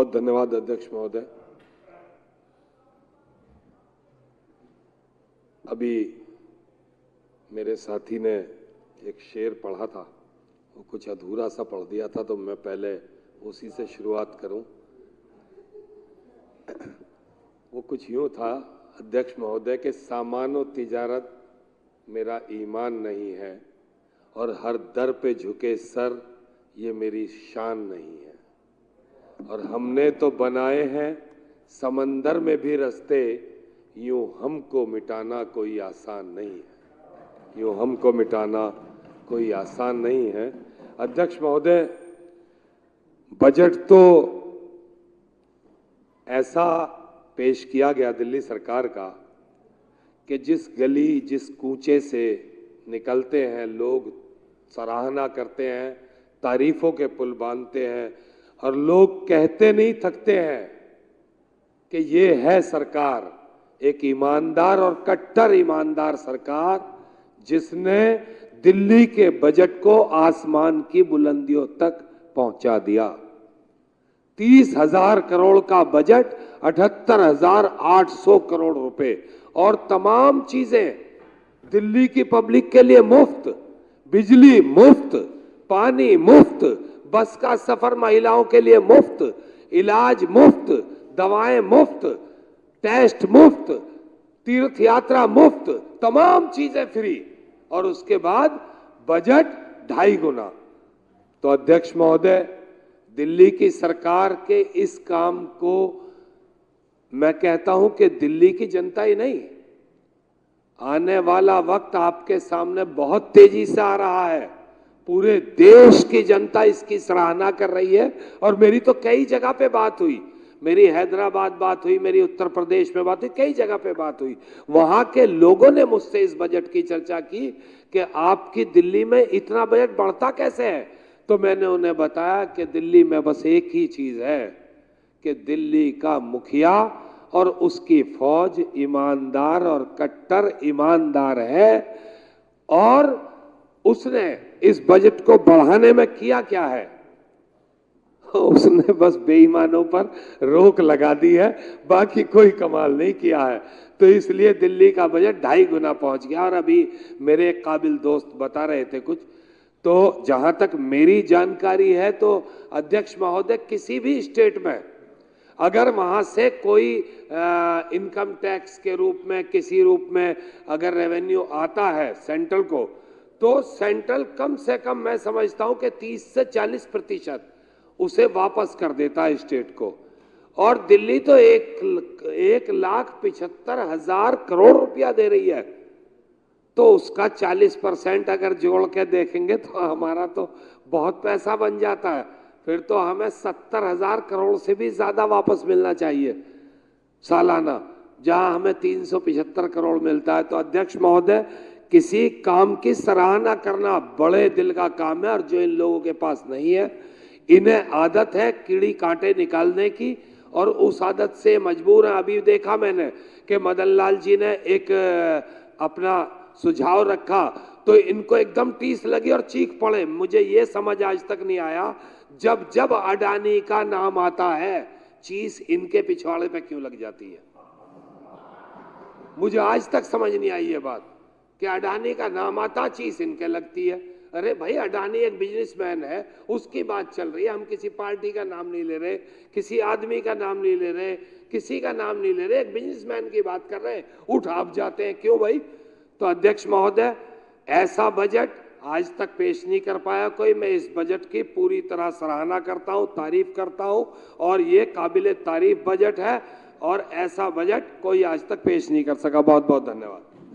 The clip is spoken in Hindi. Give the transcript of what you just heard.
बहुत धन्यवाद अध्यक्ष महोदय। अभी मेरे साथी ने एक शेर पढ़ा था, वो कुछ अधूरा सा पढ़ दिया था, तो मैं पहले उसी से शुरुआत करूं। वो कुछ यूं था अध्यक्ष महोदय के, सामानो तिजारत मेरा ईमान नहीं है और हर दर पे झुके सर ये मेरी शान नहीं है, और हमने तो बनाए हैं समंदर में भी रास्ते, यूं हमको मिटाना कोई आसान नहीं है, यूं हमको मिटाना कोई आसान नहीं है। अध्यक्ष महोदय, बजट तो ऐसा पेश किया गया दिल्ली सरकार का कि जिस गली जिस कूचे से निकलते हैं लोग सराहना करते हैं, तारीफों के पुल बांधते हैं, और लोग कहते नहीं थकते हैं कि ये है सरकार, एक ईमानदार और कट्टर ईमानदार सरकार, जिसने दिल्ली के बजट को आसमान की बुलंदियों तक पहुंचा दिया। 30,000 करोड़ का बजट, 78,800 करोड़ रुपए, और तमाम चीजें दिल्ली की पब्लिक के लिए मुफ्त, बिजली मुफ्त, पानी मुफ्त, बस का सफर महिलाओं के लिए मुफ्त, इलाज मुफ्त, दवाएं मुफ्त, टेस्ट मुफ्त, तीर्थ यात्रा मुफ्त, तमाम चीजें फ्री, और उसके बाद बजट 2.5 गुना। तो अध्यक्ष महोदय, दिल्ली की सरकार के इस काम को मैं कहता हूं कि दिल्ली की जनता ही नहीं, आने वाला वक्त आपके सामने बहुत तेजी से आ रहा है, पूरे देश की जनता इसकी सराहना कर रही है। और मेरी तो कई जगह पे बात हुई, मेरी हैदराबाद बात हुई, मेरी उत्तर प्रदेश में बात हुई, कई जगह पे बात हुई, वहां के लोगों ने मुझसे इस बजट की चर्चा की कि आपकी दिल्ली में इतना बजट बढ़ता कैसे है। तो मैंने उन्हें बताया कि दिल्ली में बस एक ही चीज है कि दिल्ली का मुखिया और उसकी फौज ईमानदार और कट्टर ईमानदार है, और उसने इस बजट को बढ़ाने में किया क्या है, उसने बस बेईमानों पर रोक लगा दी है, बाकी कोई कमाल नहीं किया है। तो इसलिए दिल्ली का बजट 2.5 गुना पहुंच गया। और अभी मेरे एक काबिल दोस्त बता रहे थे कुछ, तो जहां तक मेरी जानकारी है तो अध्यक्ष महोदय, किसी भी स्टेट में अगर वहां से कोई इनकम टैक्स के रूप में किसी रूप में अगर रेवेन्यू आता है सेंट्रल को, तो सेंट्रल कम से कम मैं समझता हूं कि 30 से 40% उसे वापस कर देता है स्टेट को। और दिल्ली तो 1,75,000 करोड़ रुपया दे रही है, तो उसका 40% अगर जोड़ के देखेंगे तो हमारा तो बहुत पैसा बन जाता है। फिर तो हमें 70,000 करोड़ से भी ज्यादा वापस मिलना चाहिए सालाना, जहां हमें 375 करोड़ मिलता है। तो अध्यक्ष महोदय, किसी काम की सराहना करना बड़े दिल का काम है, और जो इन लोगों के पास नहीं है, इन्हें आदत है कीड़ी कांटे निकालने की, और उस आदत से मजबूर है। अभी देखा मैंने कि मदन लाल जी ने एक अपना सुझाव रखा, तो इनको एकदम टीस लगी और चीख पड़े। मुझे ये समझ आज तक नहीं आया, जब जब अडानी का नाम आता है, चीस इनके पिछवाड़े पे क्यों लग जाती है। मुझे आज तक समझ नहीं आई ये बात कि अडानी का नाम आता, चीस इनके लगती है। अरे भाई, अडानी एक बिजनेसमैन है, उसकी बात चल रही है, हम किसी पार्टी का नाम नहीं ले रहे, किसी आदमी का नाम नहीं ले रहे, किसी का नाम नहीं ले रहे, एक बिजनेसमैन की बात कर रहे हैं, उठ आप जाते हैं, क्यों भाई। तो अध्यक्ष महोदय, ऐसा बजट आज तक पेश नहीं कर पाया कोई। मैं इस बजट की पूरी तरह सराहना करता हूं, तारीफ करता हूं, और ये काबिले तारीफ बजट है, और ऐसा बजट कोई आज तक पेश नहीं कर सका। बहुत बहुत धन्यवाद।